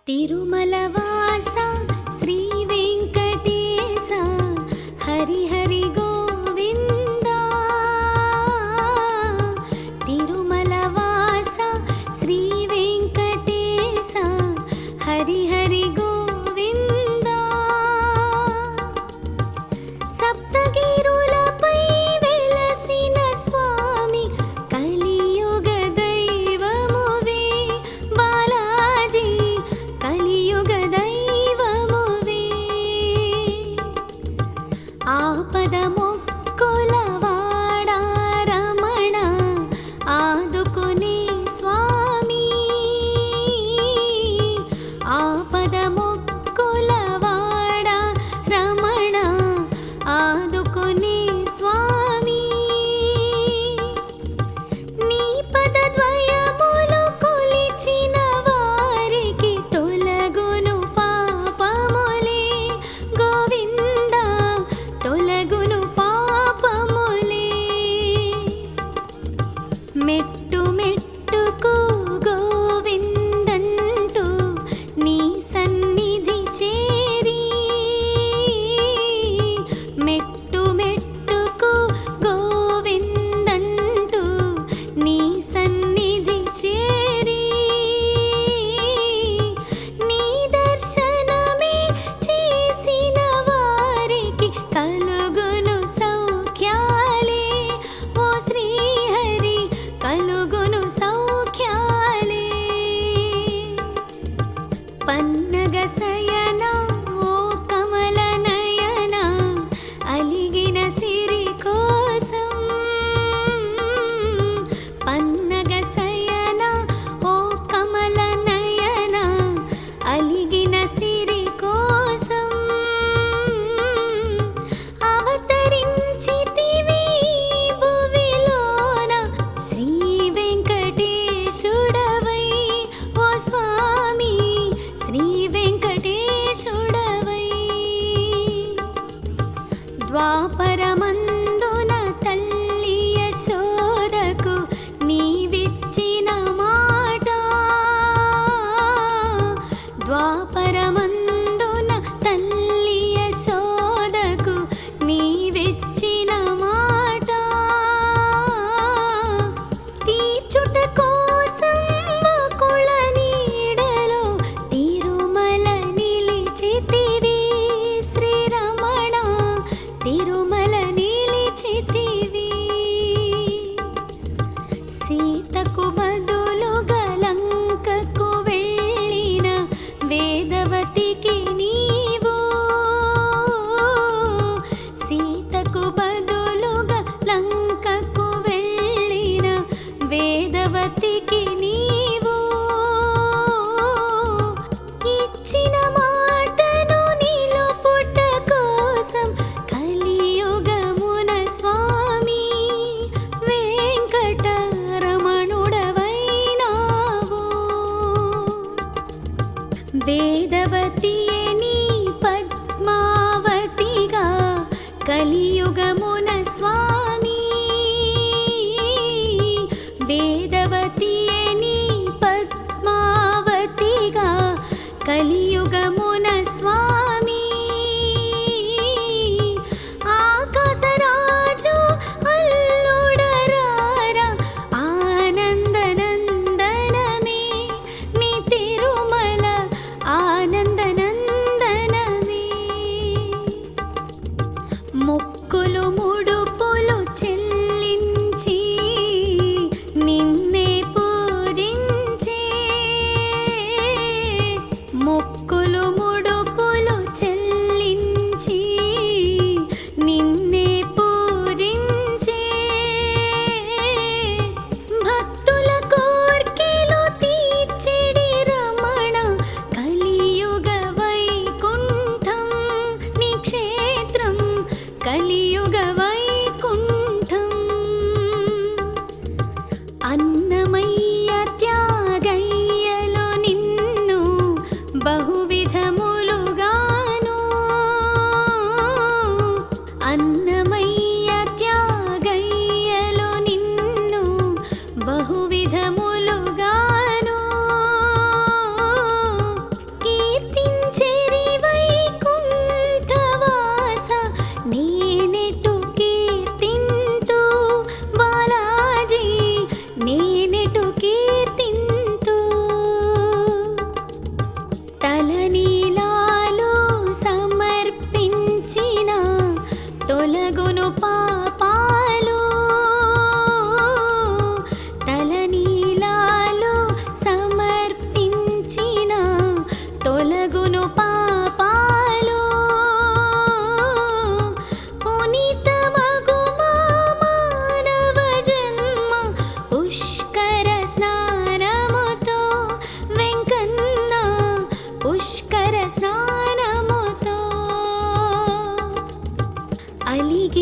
తిరుమలవాస శ్రీ వెంకటేశ హరి హరి గోవిందా. తిరుమలవాస శ్రీ వెంకటేశ హరి హరి గోవిందా. సప్తగిరులపై వెలసిన స్వామి కలియుగ దైవమువే బాలాజీ, కలియుగ దైవమువే. ఆపద మొక్కుల వాడా రమణ ఆదుకునే స్వామి. ఆపద మొక్కుల వాడా రమణ ఆదుకునే స్వామి. నీ పదద్వయములు కొలిచిన వారికి తొలగును పాపములే గోవిందా, తొలగును పాపములే. మెట్టు మెట్టుకు గోవిందంటూ నీ సన్నిధి చేరి, మెట్టు మెట్టుకు గోవిందంటూ నీ సన్నిధి చేరి, నీ దర్శనమే చేసిన వారికి కలుగును సౌఖ్యాలే. ఓ శ్రీహరి కలుగును సౌఖ్యాలే. పన్నగ శయన ఓ కమల నయన అలిగిన సిరి కోసం. పన్నగ శయన ఓ కమల నయన అలిగిన సిరి కోసం. అవతరించితివి భువిలోన శ్రీ వెంకటేశుడవై. ఓ స్వామి శ్రీ వెంకటేశుడవై. ద్వాపరమందున తల్లి యశోదకు నీవిచ్చిన మాట. ద్వాపరమందున తల్లి యశోదకు నీవిచ్చిన మాట. తీర్చుట కోసం వకుళ నీడలో తిరుమల నిలిచితివి శ్రీరమణ, తిరుమల నిలిచితివి. సీతకు బదులుగా లంకకు వెళ్ళిన వేదవతికి నీవు. సీతకు బదులుగా లంకకు వెళ్ళిన వేదవతికి నీవు. ఇచ్చిన మాటను నిలుపుట కోసం కలియుగమున స్వామి వెంకటరమణుడవైనావు. వేదవతియే నీ పద్మావతిగా కలియుగమున స్వామి. వేదవతియే నీ పద్మావతిగా కలియుగమున స్వామి. ఆకాశరాజు అల్లుడరారా ఆనందనందనమే, నీ తిరుమల ఆనందనందనమే. మొక్కులు ముడుపులు చెల్లించి నిన్నే పూజించే. మొక్కులు ముడుపులు చెల్లించి నిన్నే పూజించే. భక్తుల కోర్కెలు తీర్చెడి రమణ కలియుగ వైకుంఠం నీ క్షేత్రం, కలియుగ వైకుంఠం. అన్నమయ్య త్యాగయ్యలో నిన్ను బహువిధములుగాను. అన్నమయ్య త్యాగయ్యలో నిన్ను బహువిధములుగాను.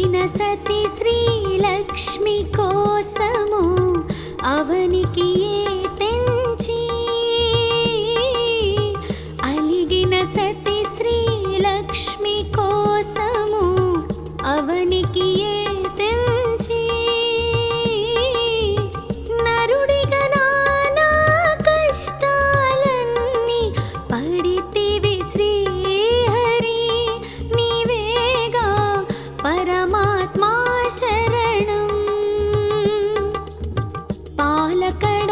అలిగిన సతి శ్రీలక్ష్మి కోసము అవనికి ఏ తెంచి అలిగిన సతి శ్రీలక్ష్మి కోసము అవనికి ఏ తెంచి నరుడిగా నానా కష్టాలన్నీ పడితివి శ్రీహరి నీవేగా పరమాత్మా శరణం పాలకడ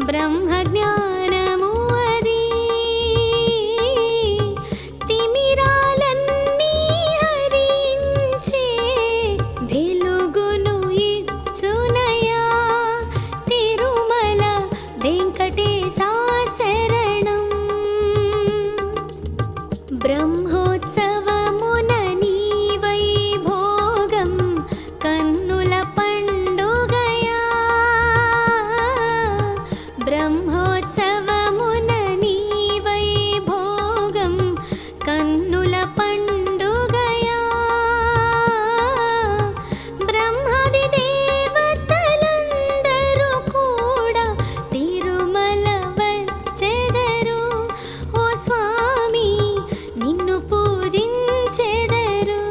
బ్రహ్మజ్ఞానము అది తిమిరాలన్నీ హరించే వెలుగును ఇచ్చునయా తిరుమల వెంకటేశా శరణం. బ్రహ్మోత్సవమున నీ వైభోగం కన్నుల పండుగయా బ్రహ్మోత్సవమున నీ వైభోగం కన్నుల పండుగయా బ్రహ్మాది దేవతలందరూ కూడా తిరుమల వచ్చెదరు. ఓ స్వామి నిన్ను పూజించెదరు.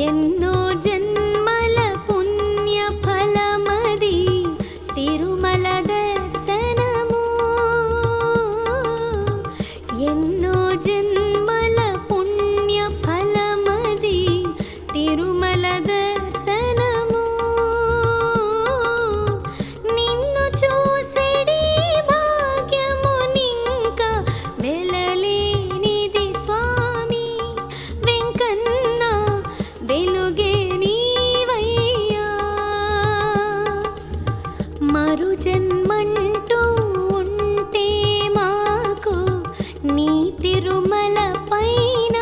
ఎన్నో జన్మల పుణ్య ఫలమది తిరుమల దర్శనము. ఎన్నో జన్మల పుణ్య ఫలమది తిరుమల దర్శనము. నిన్ను చూసెడి భాగ్యమునింక వెలలేనిది స్వామి వెంకన్న వెలుగే నీవయ్యా. మరు జన్మంటూ ఉంటే మాకు నీ తిరుమల పైన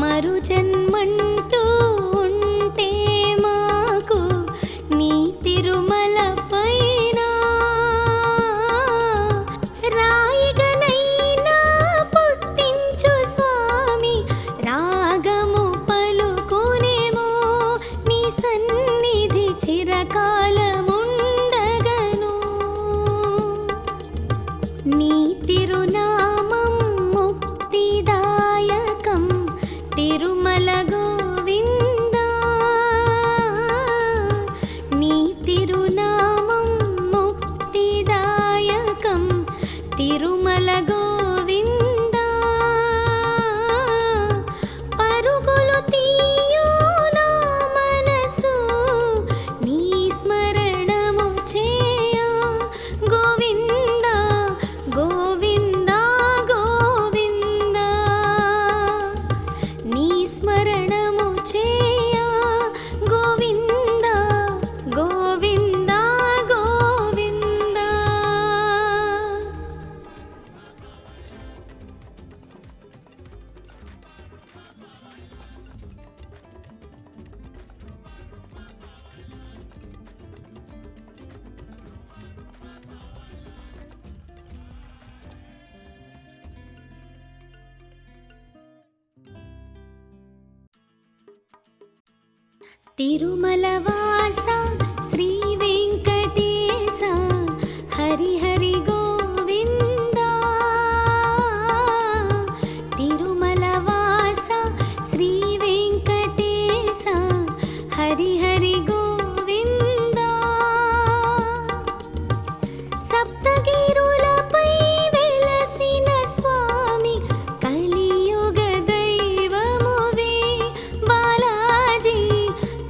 మరు జన్మంటూ ఉంటే మాకు నీ తిరుమల పైన రాయిగనైనా పుట్టించు స్వామి రాగము పలుకునేమో నీ సన్నిధి చిరకాలముండగను. నీ తిరునామం ముక్తిదాయకం తిరుమల గోవిందా. నీ తిరునామం ముక్తిదాయకం తిరుమల గోవిందా. పరుగులు తీయు నా మనసు నీ స్మరణము చేయ గోవిందా గోవిందా గోవిందా. నీ స్మరణము చేయ గోవిందా గోవిందా గోవిందా. తిరుమల వాస శ్రీ వెంకటేశ హరి హరి గోవిందా. తిరుమల వాస శ్రీ వెంకటేశ హరి హరి గోవిందా. సప్తగిరులపై వెలసిన స్వామి కలియుగ దైవమువే బాలాజీ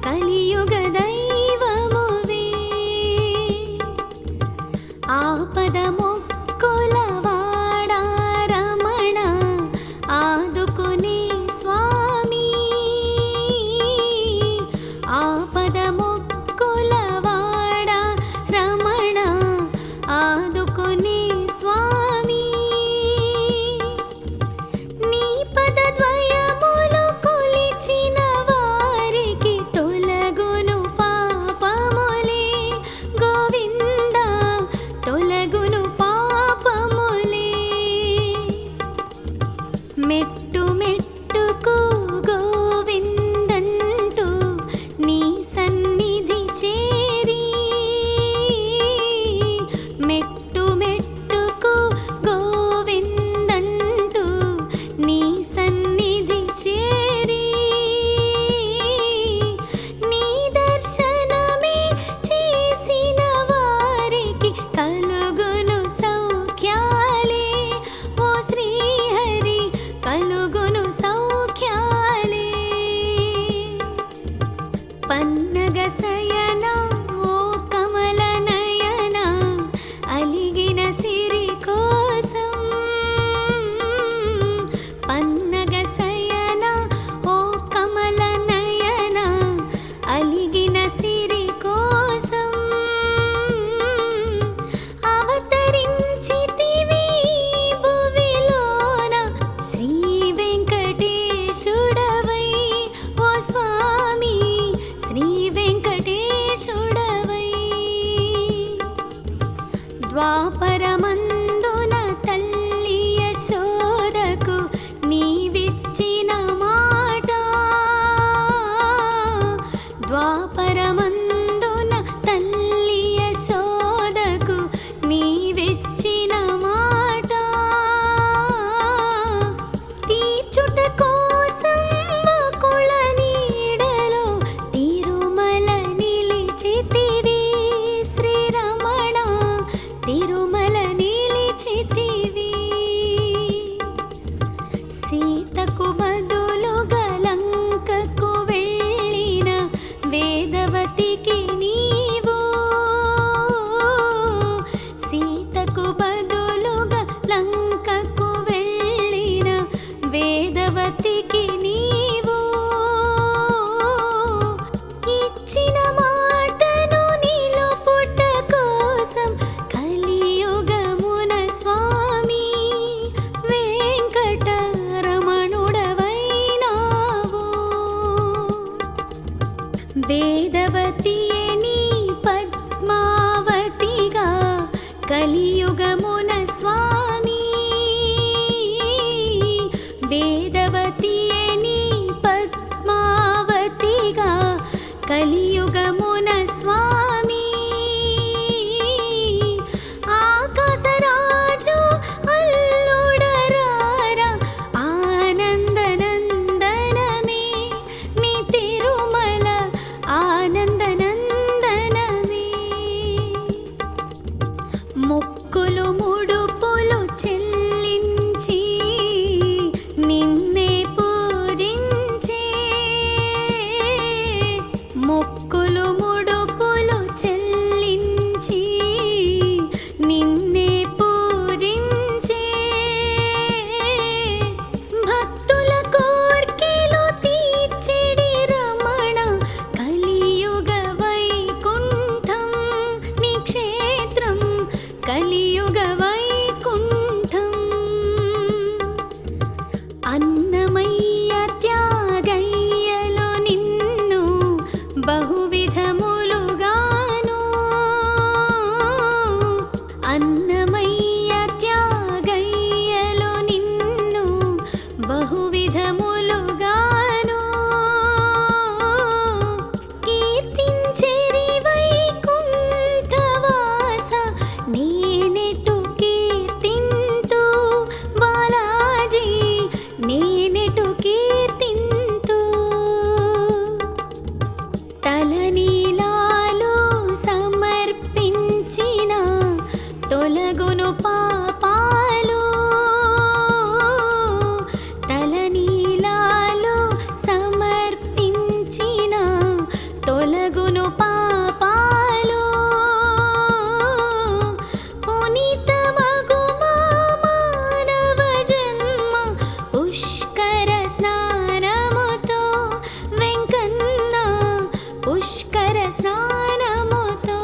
కలియుగ దైవమువే. ఆపద మొక్కుల వాడా రమణ ఆదుకునే స్వామి. ఆపద మొక్కుల వాడా రమణ ఆదుకునే స్వామి. నీ పదద్వయములు కొలిచిన వారికి తొలగును పాపములే గోవిందా తొలగును పాపములే. మెట్టు మెట్టుకు గోవిందంటూ నీ సన్నిధి చేరి మెట్టు మెట్టుకు గోవిందంటూ నీ సన్నిధి చేరి నీ దర్శనమే చేసిన వారికి కలుగును సౌఖ్యాలే. ఓ శ్రీహరి కలుగును సౌఖ్యాలే. పన్నగ శయనా ద్వాపరమందున తల్లి యశోదకు నీవిచ్చిన మాట, ద్వాపరమందున తల్లి యశోదకు నీవిచ్చిన మాట, తీర్చుట కోసం వకుళ నీడలో తిరుమల నిలిచితివి శ్రీరమణ, తిరుమల నిలిచితివి. సీతకు బదులుగా లంకకు వెళ్ళిన వేదవతికి నీవు, సీతకు బదులుగా లంకకు వెళ్ళిన వేదవతికి నీవు, ఇచ్చిన మాటను నిలుపుట కోసం కలియుగమున స్వామి వెంకటరమణుడవైనావు. వేదవతియే నీ పద్మావతిగా కలియుగమున స్వామి, వేదవతియే నీ పద్మావతిగా కలియుగమున స్వామి. ఆకాశరాజు అల్లుడరారా ఆనందనందనమే, నీ తిరుమల ఆనందనందనమే. మొక్కులు ముడుపులు చెల్లించి నిన్నే పూజించే, మొక్కులు ముడుపులు చెల్లించి నిన్నే పూజించే, భక్తుల కోర్కెలు తీర్చెడి రమణ కలియుగ వైకుంఠం నీ క్షేత్రం, కలియుగ వైకుంఠం. అన్నమయ్య త్యాగయ్యలో నిన్ను బహువిధములుగాను, అన్నమయ్య త్యాగయ్యలో నిన్ను బహువిధములుగాను, కీర్తించెరి వైకుంఠవాస నేనెటు కీర్తింతు బాలాజీ, నేనెటు కీర్తింతు. తలనీలాలు సమర్పించిన తొలగును పాపాలు, తలనీలాలు సమర్పించిన తొలగును పాపాలు, పునీతమగు మా మానవ జన్మ పుష్కర స్నానముతో వెంకన్న, పుష్కర స్నానముతో.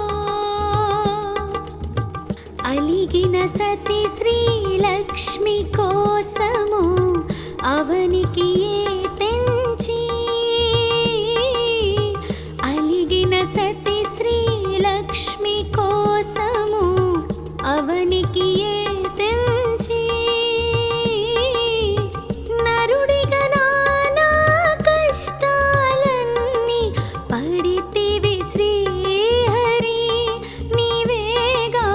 అలిగిన సతి శ్రీలక్ష్మి కోసము అవనికి ఏ తెంచి, అలిగిన సతి శ్రీలక్ష్మి కోసము అవనికి ఏ తెంచి, నరుడిగా నానా కష్టాలన్నీ పడితివి శ్రీహరి, నీవేగా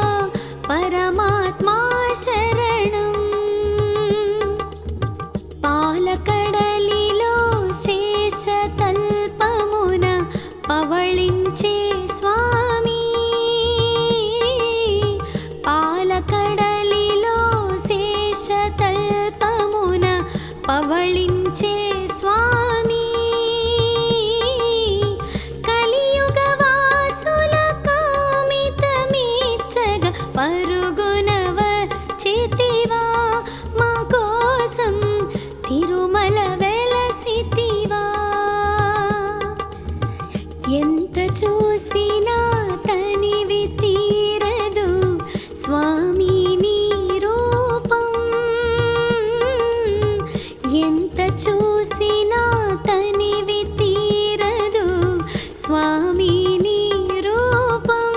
పరమాత్మా శరణం. పాలకడలిలో శేషతల్పమున పవళించే స్వామి, పాలకడలిలో శేషతల్పమున పవళించే స్వామి, కలియుగ వాసుల కామితమీచ్చగ పరుగున వచ్చితివా, మా కోసం తిరుమల వెలసితివా. ఎంత చూసినా తనివి తీరదు స్వామి నీ రూపం, ఎంత చూసినా తనివి తీరదు స్వామి నీ రూపం.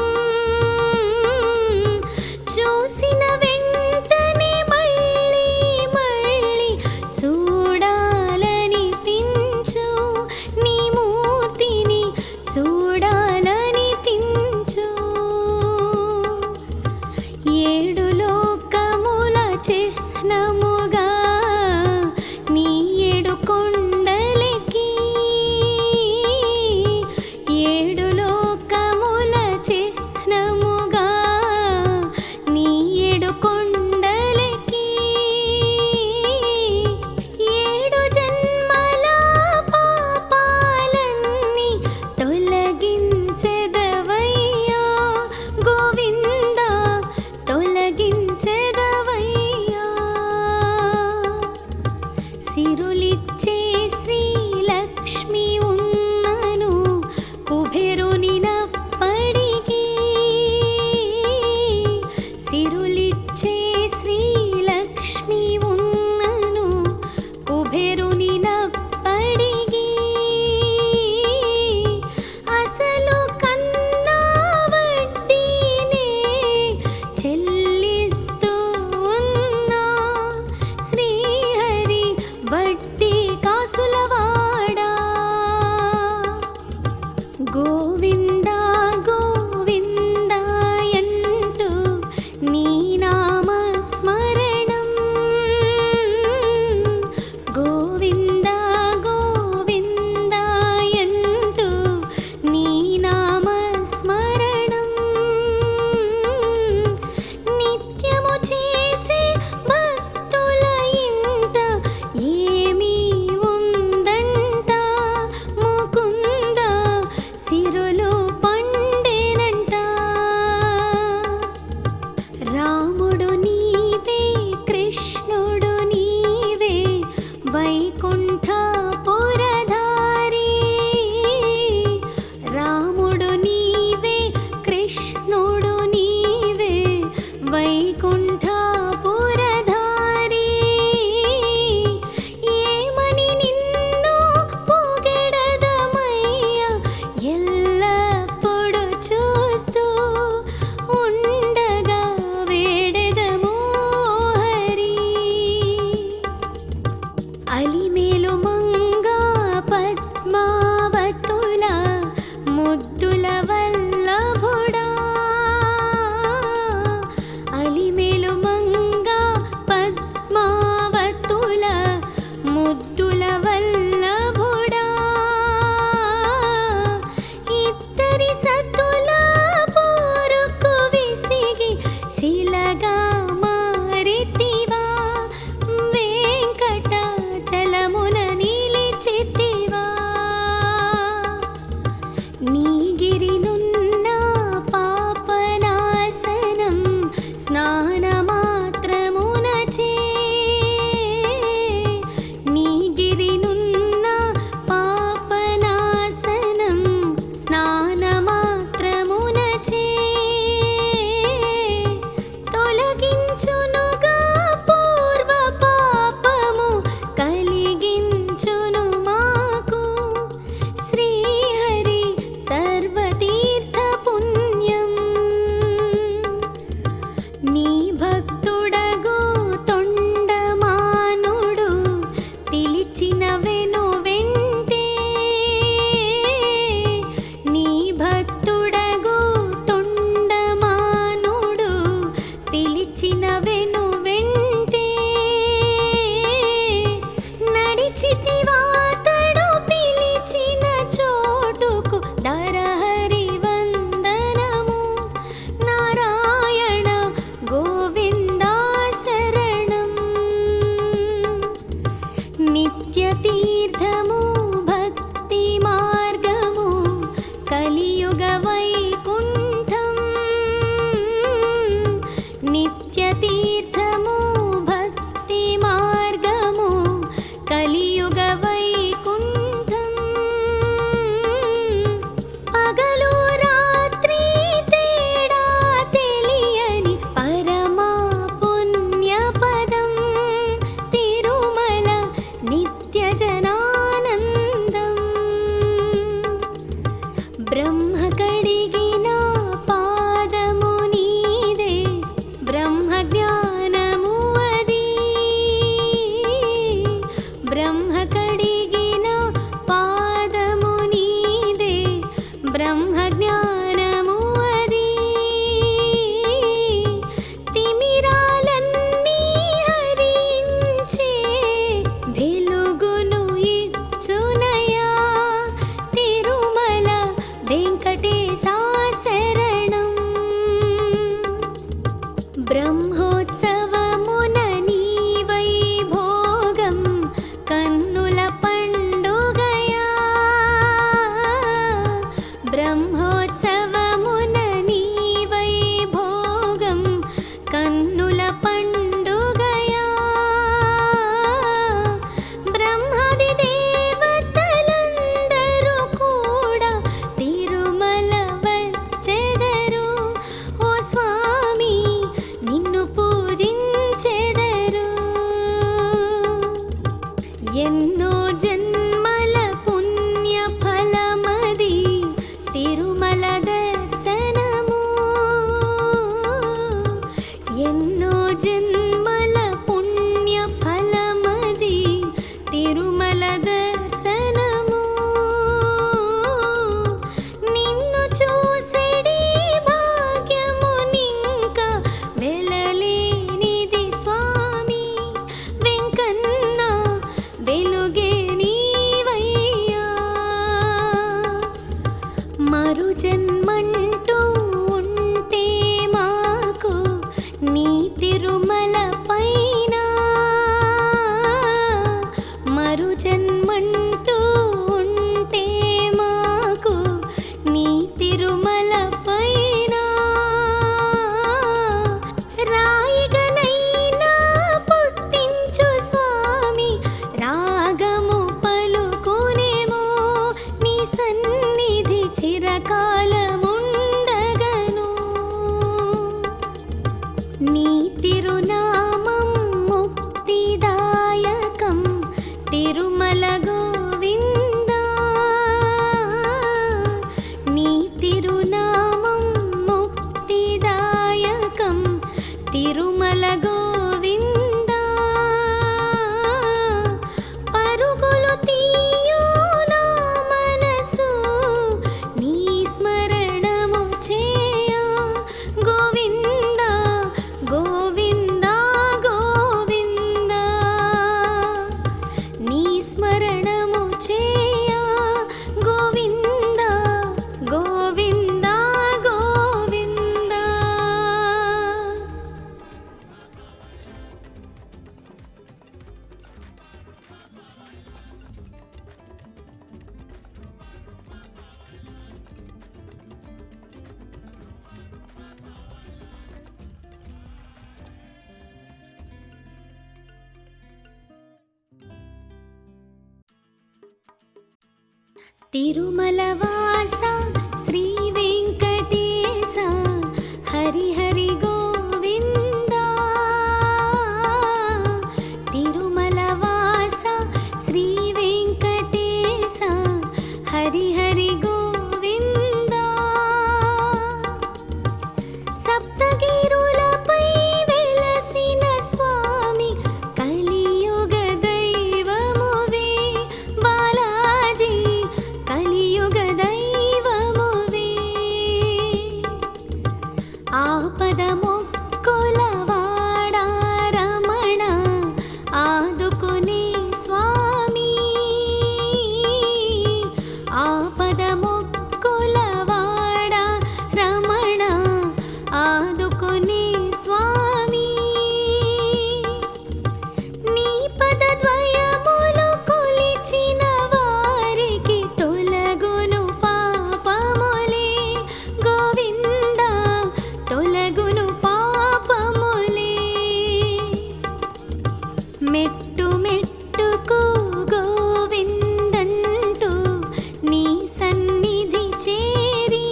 వల్లభుడా అలిమేలు మంగ పద్మావతుల ముద్దుల వల్లభుడా ఇద్దరి సత్తుల పోరుకు విసిగి శిలగా మారితివా వెంకటాచలమున నిలిచితివా నీగిరినున్న పాపనాశనం స్నానమాత్రమునచే నీగిరినున్న పాపనాశనం స్నానమాత్రమునచే తొలగించునుగా పూర్వ పాపము కలిగించును మాకు శ్రీహరి సర్వతీర్థ పుణ్యం నీ భక్తుడగు తొండమానుడు పిలిచిన వెను వెంటే నీ భక్తుడగు తొండమానుడు పిలిచిన వెను వెంటే నడిచితివాతడు పిలిచిన చోటుకు దరహరి వందనము నారాయణ గోవిందా శరణం నిత్య తీర్థము భక్తి మార్గము కలియుగ వైకుంఠం నిత్య తీర్థము భక్తి మార్గము కలియుగ వైకుంఠం పగలు రాత్రి తేడా తెలియని పరమా పుణ్యపదం తిరుమల నిత్య జనానందం బ్రహ్మ కడిగిన పాదము నీదే బ్రహ్మ జ్ఞానము అది బ్రహ్మ కడిగిన పాదము నీదే బ్రహ్మ జ్ఞానము అది తిమిరాలన్నీ హరించే వెలుగును ఇచ్చునయా తిరుమల వెంకటేశా శరణం బ్రహ్మోత్సవమున నీ వైభోగం కన్నుల పండుగయా బ్రహ్మోత్సవమున నీ వైభోగం కన్నుల పండుగయా బ్రహ్మాది దేవతలందరూ కూడా తిరుమల వచ్చెదరు ఓ స్వామి నిన్ను పూజించెదరు ఎన్నో జన్మల పుణ్య ఫలమది తిరుమల దర్శనము ఎన్నో జన్మల పుణ్య ఫలమది తిరుమల దర్శనము నిన్ను చూసెడి భాగ్యమునింక వెలలేనిది స్వామి వెంకన్న వెలుగే నీవయ్యా మరు జన్మ తిరుమలవాస శ్రీ వెంకటేశ హరి హరి గోవింద. తిరుమలవాస శ్రీ వెంకటేశ హరి హరి గోవింద. సప్తగిరులపై వెలసిన స్వామి కలియుగ దైవమువే బాలాజీ, కలియుగ దైవమువే. ఆపద మొక్కుల వాడా రమణ ఆదుకునే స్వామి. ఆపద మొక్కుల వాడా రమణ ఆదుకునే స్వామి. నీ పదద్వయములు కొలిచిన వారికి తొలగును పాపములే గోవింద, తొలగును పాపములే. మెట్టు మెట్టుకు గోవిందంటూ నీ సన్నిధి చేరి,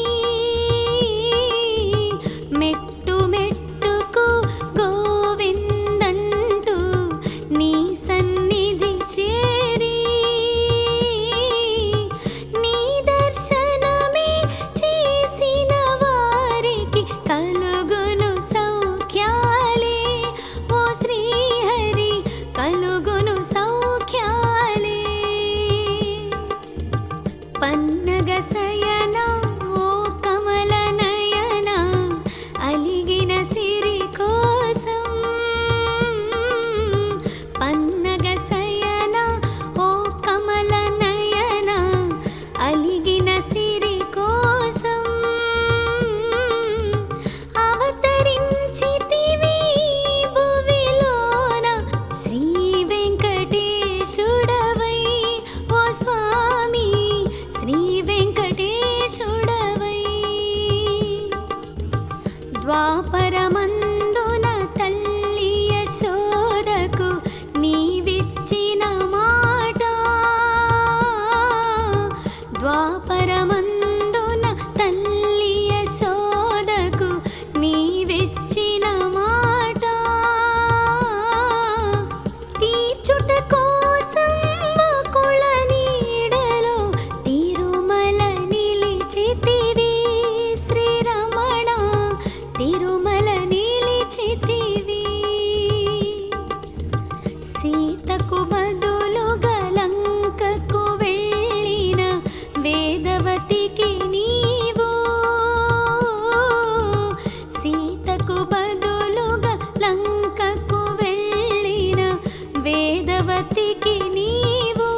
మెట్టు మెట్టుకు గోవిందంటూ నీ సన్నిధి చేరి, నీ దర్శనమే చేసిన వారికి కలుగును సౌఖ్యాలే ఓ శ్రీహరి, కలుగును సౌఖ్యాలే. పన్నగ శయన ఓ కమల నయన అలిగిన సిరి కోసం. పన్నగ శయన ఓ కమల నయన అలిగిన సిరి కోసం. అవతరించితివి భువిలోన శ్రీ వెంకటేశుడవై ఓ స్వామి, శ్రీ వెంకటేశుడవై. ద్వాపరమందున తల్లి యశోదకు నీవిచ్చిన మాట, ద్వాపరమందున తల్లి యశోదకు నీవిచ్చిన మాట. తీర్చుట కోసం వకుళ నీడలో తిరుమల నిలిచితివి శ్రీరమణ, తిరుమల నిలిచితివి. సీతకు బదులుగా లంకకు వెళ్ళిన వేదవతికి నీవు, సీతకు బదులుగా లంకకు వెళ్ళిన వేదవతికి నీవు.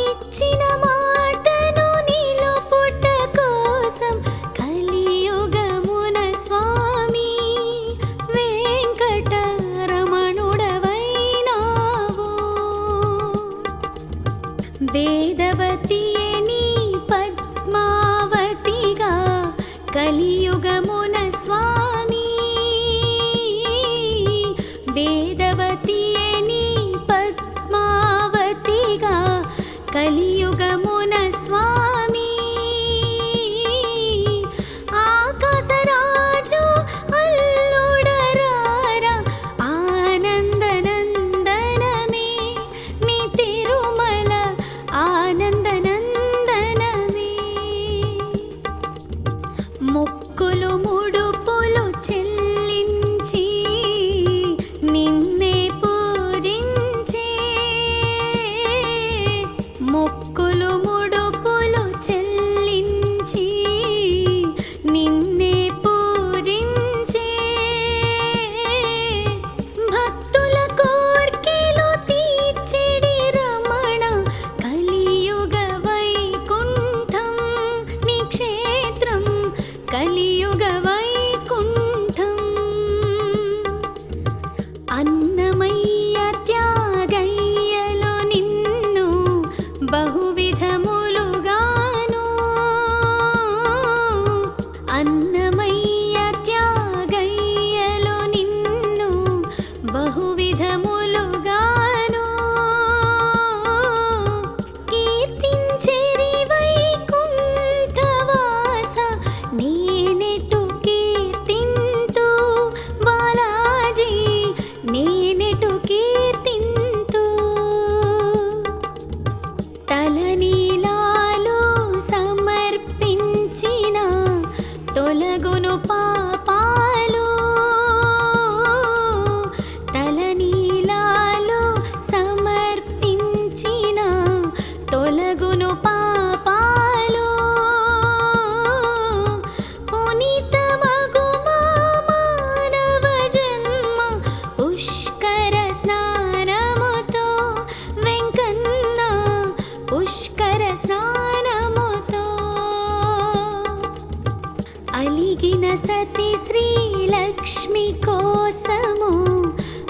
ఇచ్చిన మాటను నిలుపుట కోసం కలియుగమున స్వామి వెంకటరమణుడవైనావు. వేదవతియే నీ పద్మావతిగా కలియుగమున స్వామి. వేదవతియే నీ పద్మావతిగా కలియుగమున స్వామి. ఆకాశరాజు అల్లుడరారా ఆనందనందనమే, నీ తిరుమల ఆనందనందనమే. మొక్కులు ముడుపులు చెల్లించి నిన్నే పూజించే, మొక్కులు ముడుపులు చెల్లించి నిన్నే పూజించే. భక్తుల కోర్కెలు తీర్చెడి రమణ కలియుగ వైకుంఠం నీ క్షేత్రం, కలియుగ వైకుంఠం. అన్నమయ్య త్యాగయ్యలో నిన్ను బహువిధములుగాను, అన్నమయ్య త్యాగయ్యలో నిన్ను బహువిధములుగాను.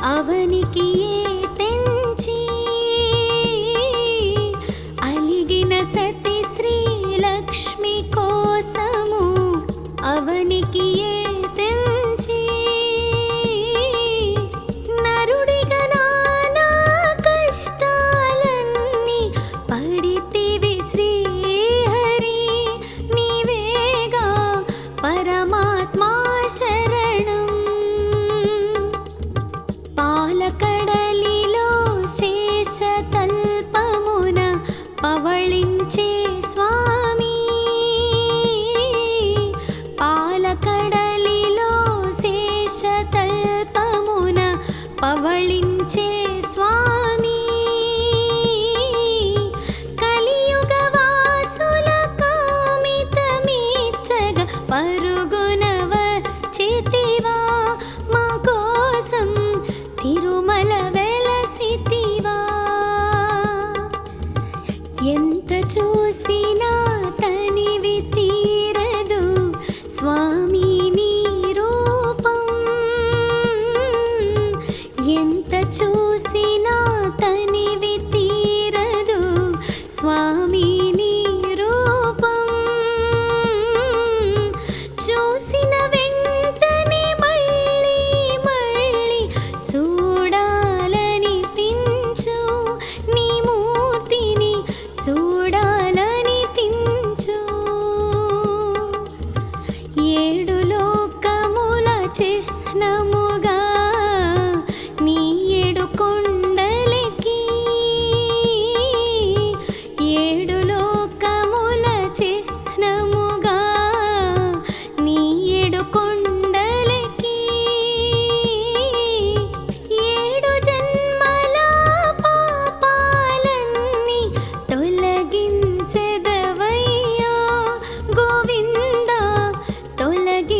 అవనికి తెంచి అలిగిన సతి శ్రీలక్ష్మి కోసము అవనికి తెంచి నరుడిగా నానా కష్టాలన్నీ పడితివి శ్రీహరి నీవేగా పరమాత్మా శరణం పాలకడలిలో శేషతల్పమున పవళించే స్వామి పాలకడలిలో శేషతల్పమున పవళించే స్వామి కలియుగ వాసుల కామితమీచ్చగ పరుగున వచ్చితివా మా కోసం తిరుమల వెలసితివా ఎంత చూసినా తనివి తీరదు స్వామి నీ రూపం ఎంత చూసినా తనివి తీరదు స్వామి నీ రూపం చూసిన వెంటనే మళ్ళీ మళ్ళీ చూడాలనిపించు నీ మూర్తిని చూడాలనిపించు ఏడు లోకముల చిహ్నముగా నీ ఏడు కొండలకి ఏడు లోకముల చిహ్నముగా నీ ఏడు కొండలకి ఏడు జన్మల పాపాలన్నీ తొలగించెదవయ్యా గోవింద తొలగి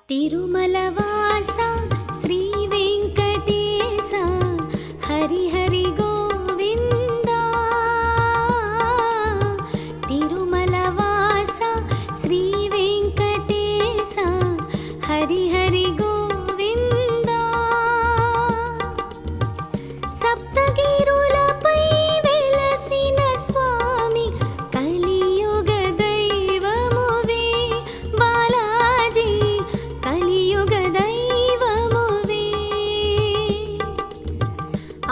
తిరుమలవాస శ్రీ వెంకటేశ హరి హరి గోవిందా. తిరుమలవాస శ్రీ వెంకటేశ హరి హరి గోవిందా. సప్తగిరులపై వెలసిన స్వామి కలియుగ దైవమువే బాలాజీ, కలియుగ దైవమువే.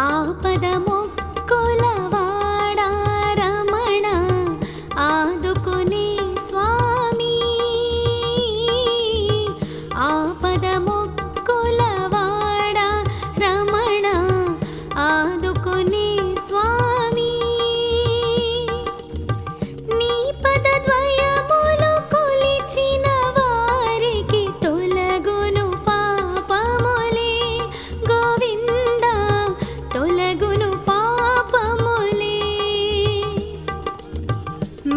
ఆపద మొక్కుల వాడా రమణ ఆదుకునే స్వామి. ఆపద మొక్కుల వాడా రమణ ఆదుకునే స్వామి. నీ పదద్వయములు కొలిచిన వారికి తొలగును పాపములే గోవిందా, తొలగును పాపములే.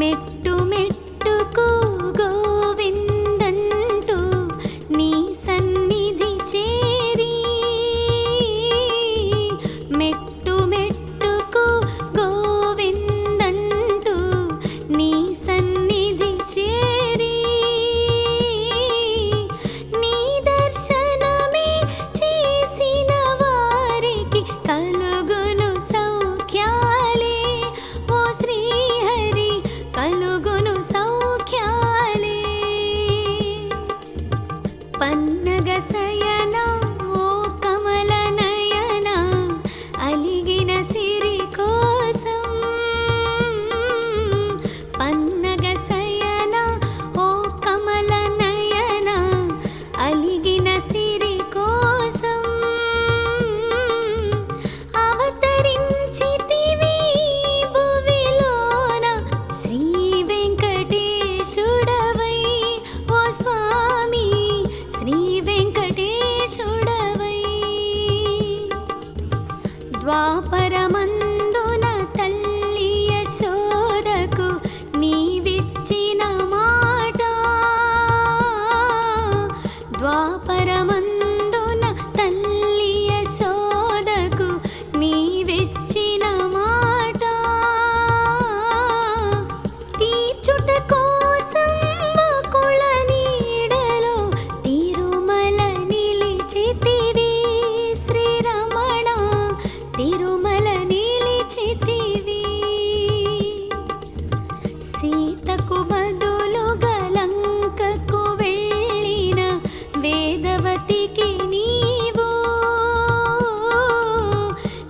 మెట్టు మెట్టుకు గోవిందంటూ నీ సన్నిధి చేరి, మెట్టు మెట్టుకు గోవిందంటూ నీ సన్నిధి చేరి, నీ దర్శనమే చేసిన వారికి కలుగును సౌఖ్యాలే ఓ శ్రీహరి, కలుగును సౌఖ్యాలే. పన్నగ శయన ఓ కమల నయన అలిగిన సిరి కోసం. పన్నగ శయన ఓ కమల నయన అలిగిన సిరి కోసం. అవతరించితివి భువిలోన శ్రీ వెంకటేశుడవై ఓ స్వామి, శ్రీ వెంకటేశుడవై. ద్వాపరమందున తల్లి యశోదకు నీవిచ్చిన మాట. ద్వాపరమందున తల్లి యశోదకు నీవిచ్చిన మాట. తీర్చుట కోసం వకుళ నీడలో తిరుమల నిలిచితివి శ్రీరమణ, తిరుమల నిలిచితివి. సీతకు బదులుగా లంకకు వెళ్ళిన వేదవతికి నీవు.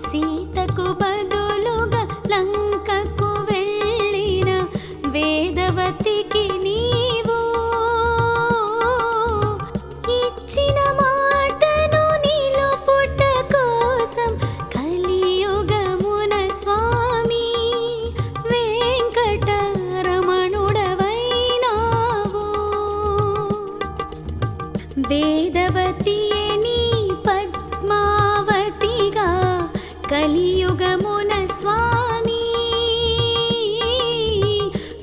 సీతకు బదులుగా లంకకు వెళ్ళిన వేదవతికి నీవు. ఇచ్చిన మాటను నిలుపుట కోసం కలియుగమున స్వామి వెంకటరమణుడవైనావు. వేదవతియే నీ పద్మావతిగా కలియుగమున స్వామి.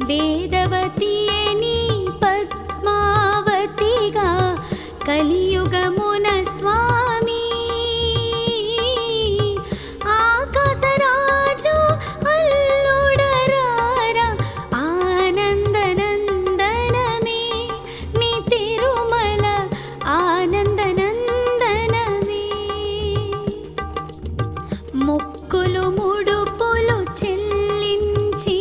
వేదవతియే నీ పద్మావతిగా కలియుగమున స్వామి. ఆకాశరాజు అల్లుడరారా ఆనందనందనమే, నీ తిరుమల ఆనందనందనమే. మొక్కులు ముడుపులు చెల్లించి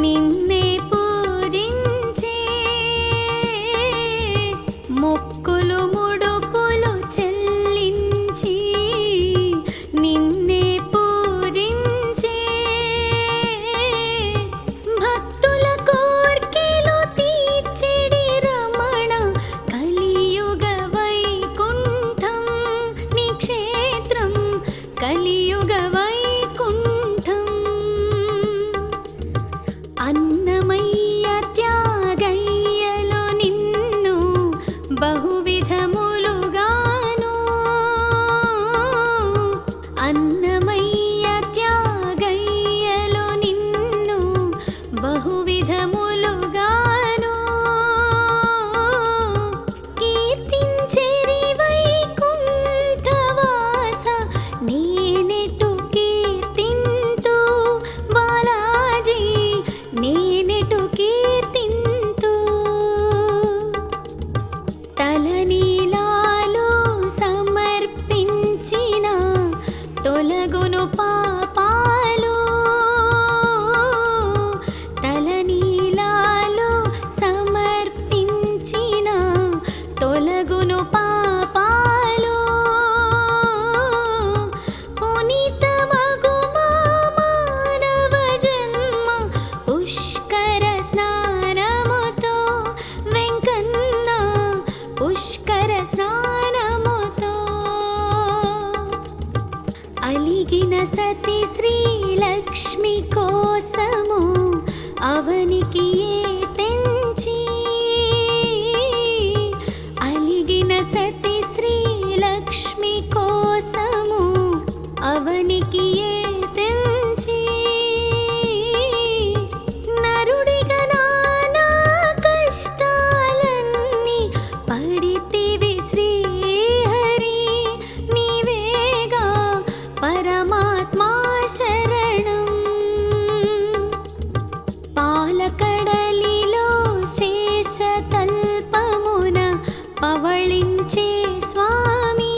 నిన్నే పూజించే. మొక్కులు ముడుపులు చెల్లించి నిన్నే పూజించే. భక్తుల కోర్కెలు తీర్చెడి రమణ కలియుగ వైకుంఠం నీ క్షేత్రం, కలియుగ వైకుంఠం. అన్నమయ్య త్యాగయ్యలో నిన్ను బహువిధములుగాను. అన్నమయ్య త్యాగయ్యలో నిన్ను బహువిధములుగాను. తొలగును పాపాలు తలనీలాలు సమర్పించిన తొలగును పాపాలు పునీతమగు మానవ జన్మ పుష్కర స్నానముతో వెంకన్న పుష్కర స్నానముతో అలిగిన సతి శ్రీలక్ష్మి కోసము అవనికి తెంచి అలిగిన సతి శ్రీలక్ష్మి కోసము అవనికి తెంచి నరుడిగా నానా కష్టాలన్నీ పడితివి శ్రీహరి నీవేగా పరమాత్మా శరణం పాలకడలిలో శేషతల్పమున పవళించే స్వామి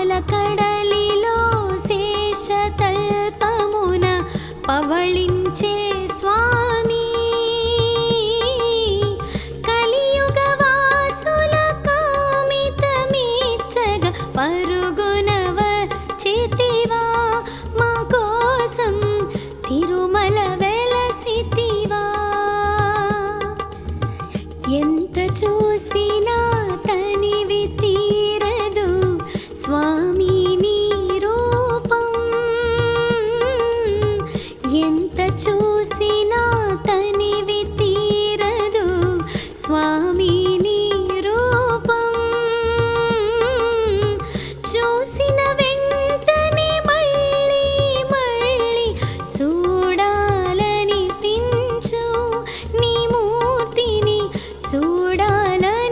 పాలకడలిలో శేషతల్పమున పవళించే స్వామి కలియుగ వాసుల కామితమీచ్చగ పరుగున వచ్చితివా మా కోసం తిరుమల వెలసితివా ఎంత చూసినా తనివి తీరదు స్వామి నీ రూపం ఎంత చూసినా తనివి తీరదు స్వామి నీ రూపం చూసిన వెంటనే మళ్ళీ మళ్ళీ చూడాలనిపించు నీ మూర్తిని చూడాలనిపించు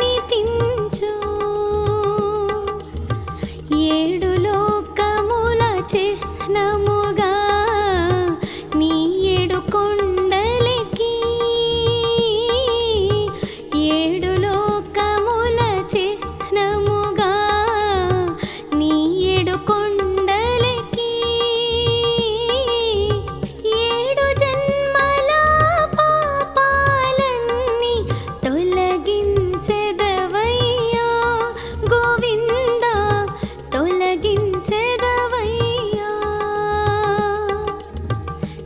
ఏడు లోకముల చిహ్నముగా నీ ఏడు కొండలకి ఏడు లోకముల చిహ్నముగా నీ ఏడు కొండలకి ఏడు జన్మల పాపాలన్నీ తొలగించెదవయ్యా గోవింద తొలగించెదవయ్యా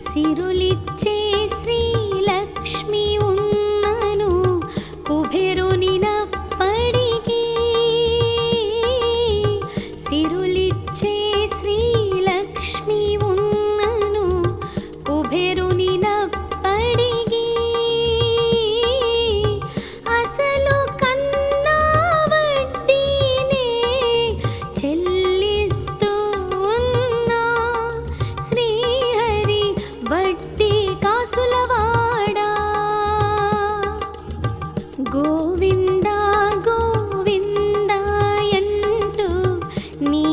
సిరులిచ్చే శ్రీలక్ష్మి ఉన్నను కుబేరునినప్పటికీ సిరులిచ్చే శ్రీలక్ష్మి ఉన్నను కుబేరునినప్పటికీ అసలు కన్నా వడ్డీనే చెల్లిస్తూ ఉన్నా శ్రీహరి వడ్డీ కాసులవాడా గోవింద గోవిందాయంటూ నీ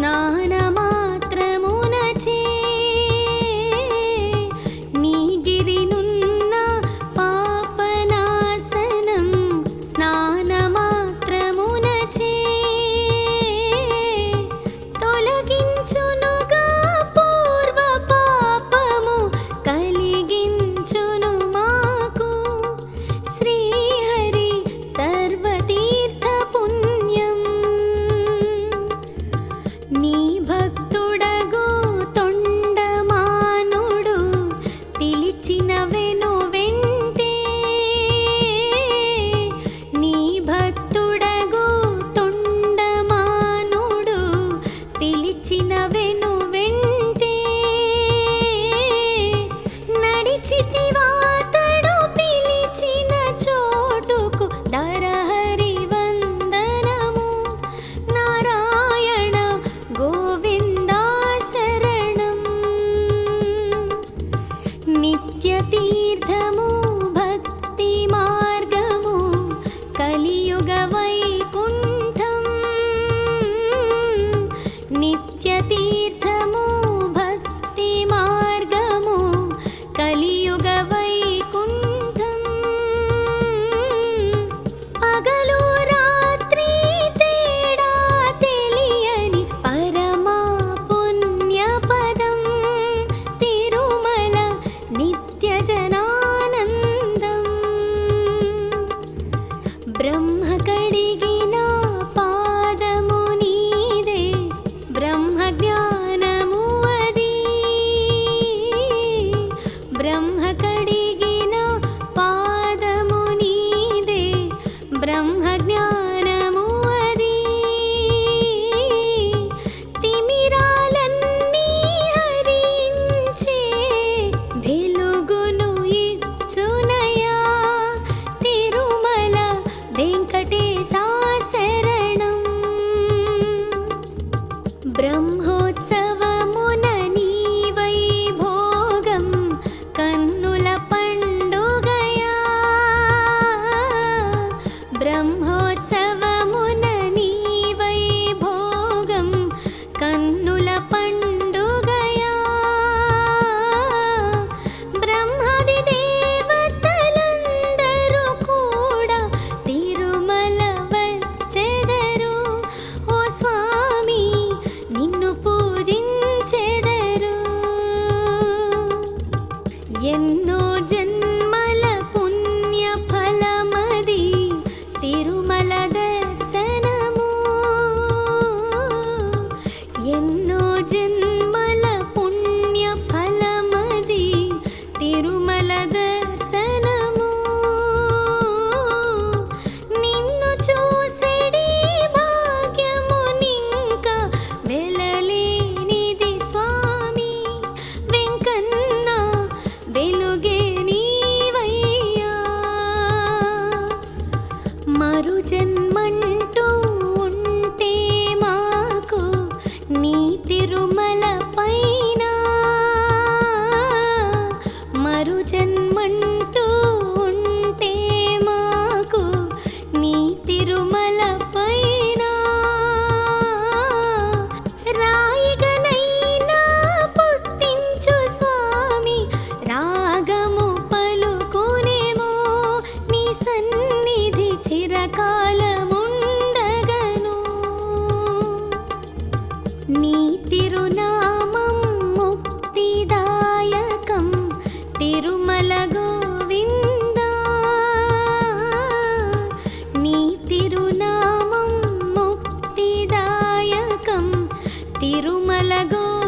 స్నానమాత్రమునచే నీ గిరినున్న పాపనాశనం స్నానమాత్రమునచే తొలగించునుగా పూర్వ పాపము కలిగించును మాకు శ్రీహరి సర్వతీర్థ పుణ్యం నీ భక్తుడగు తొండమానుడు పిలిచిన వెను వెంటే నీ భక్తుడగు తొండమానుడు పిలిచిన వెను వెంటే నడిచితివాతడు పిలిచిన చోటుకు దరహరి వందనము నారాయణ గోవిందా శరణం నిత్య తీర్థము భక్తి మార్గము కలియుగ వైకుంఠం నిత్య తీర్థము భక్తి మార్గము కలియుగ వైకుంఠం పగలు రాత్రి తేడా తెలియని పరమా పుణ్యపదం తిరుమల నిత్య జనానందం బ్రహ్మ కడిగిన పాదము నీదే బ్రహ్మ జ్ఞానము అది బ్రహ్మ కడిగిన పాదము నీదే బ్రహ్మ జ్ఞానము అది తిమిరాలన్నీ హరించే వెలుగును ఇచ్చునయా తిరుమల వెంకటేశా శరణం బ్రహ్మోత్సవమున నీ వైభోగం కన్నుల పండుగయా బ్రహ్మోత్సవమున నీ వైభోగం కన్నుల పండుగయా బ్రహ్మాది దేవతలందరూ కూడా తిరుమల వచ్చెదరు ఓ స్వామి నిన్ను పూజించెదరు ఎన్నో జన్మల పుణ్య ఫలమది తిరుమల దర్శనము ఎన్నో జన్మల పుణ్య ఫలమది తిరుమల దర్శనము నిన్ను చూసెడి భాగ్యమునింక వెలలేనిది స్వామి వెంకన్న వెలుగే నీవయ్యా మరు జన్మంటూ ఉంటే మాకు నీ తిరుమల పైన మరు జన్మంటూ ఉంటే మాకు నీ తిరుమల పైన రాయిగనైనా పుట్టించు స్వామి రాగము పలుకునేమో నీ సన్నిధి చిరకాలముండగను నీ తిరునామం ముక్తిదాయకం తిరుమల గోవిందా నీ తిరునామం ముక్తిదాయకం తిరుమల గోవిందా